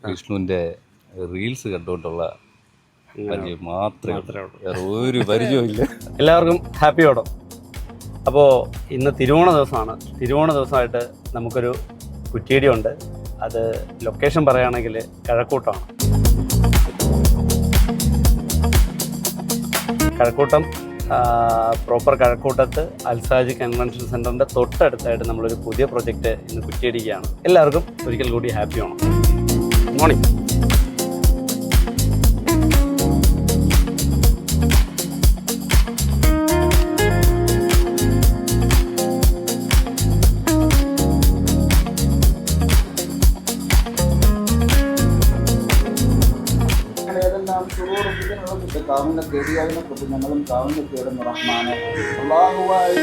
വിഷ്ണുവിൻ്റെ റീൽസ് കണ്ടുകൊണ്ടുള്ള പരിചയം മാത്രമേ ഉള്ളൂ. വേറെ ഒരു പരിചയവും ഇല്ല. എല്ലാവർക്കും ഹാപ്പി ഓണം. അപ്പോൾ ഇന്ന് തിരുവോണ ദിവസമാണ്. തിരുവോണ ദിവസമായിട്ട് നമുക്കൊരു കുറ്റിയടി ഉണ്ട്. അത് ലൊക്കേഷൻ പറയുകയാണെങ്കിൽ കഴക്കൂട്ടമാണ്. കഴക്കൂട്ടം പ്രോപ്പർ കഴക്കൂട്ടത്ത് അൽസാജ് കൺവെൻഷൻ സെൻറ്ററിൻ്റെ തൊട്ടടുത്തായിട്ട് നമ്മളൊരു പുതിയ പ്രൊജക്റ്റ് ഇന്ന് കുറ്റിയടിക്കുകയാണ്. എല്ലാവർക്കും ഒരിക്കൽ കൂടി ഹാപ്പി ഓണം. Good morning. കാവുന്ന കേടിയാകുന്ന കുഞ്ഞുങ്ങളും കാവുന്ന കേടുന്ന റഹ്മാനെ അള്ളാഹുവായി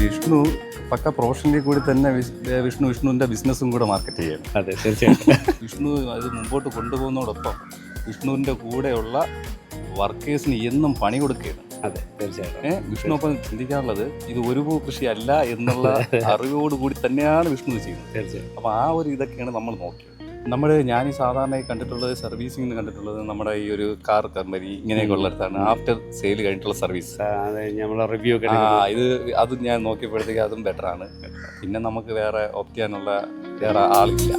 വിഷ്ണു പക്ക പ്രൊഫഷനിൽ കൂടി തന്നെ വിഷ്ണുവിൻ്റെ ബിസിനസ്സും കൂടെ മാർക്കറ്റ് ചെയ്യണം. അതെ, തീർച്ചയായിട്ടും. വിഷ്ണു അത് മുമ്പോട്ട് കൊണ്ടുപോകുന്നതോടൊപ്പം വിഷ്ണുവിൻ്റെ കൂടെയുള്ള വർക്കേഴ്സിന് എന്നും പണി കൊടുക്കുകയാണ്. അതെ, തീർച്ചയായിട്ടും. വിഷ്ണു അപ്പം ചിന്തിക്കാറുള്ളത് ഇത് ഒരു പൂ കൃഷി അല്ല എന്നുള്ള അറിവോടുകൂടി തന്നെയാണ് വിഷ്ണു ചെയ്യുന്നത്. തീർച്ചയായും. അപ്പോൾ ആ ഒരു ഇതൊക്കെയാണ് നമ്മൾ നോക്കിയത്. ഞാൻ ഈ സാധാരണയായി കണ്ടിട്ടുള്ളത് സർവീസിംഗ് കണ്ടിട്ടുള്ളത് നമ്മുടെ ഈ ഒരു കാർ കമ്പനി ഇങ്ങനെയൊക്കെ ഉള്ളിടത്താണ് ആഫ്റ്റർ സെയിൽ കഴിഞ്ഞിട്ടുള്ള സർവീസ്. നമ്മളെ റിവ്യൂ ഒക്കെ അത് ഞാൻ നോക്കിയപ്പോഴത്തേക്ക് അതും ബെറ്ററാണ്. പിന്നെ നമുക്ക് വേറെ ഓപ്റ്റ് ചെയ്യാനുള്ള വേറെ ആളില്ല.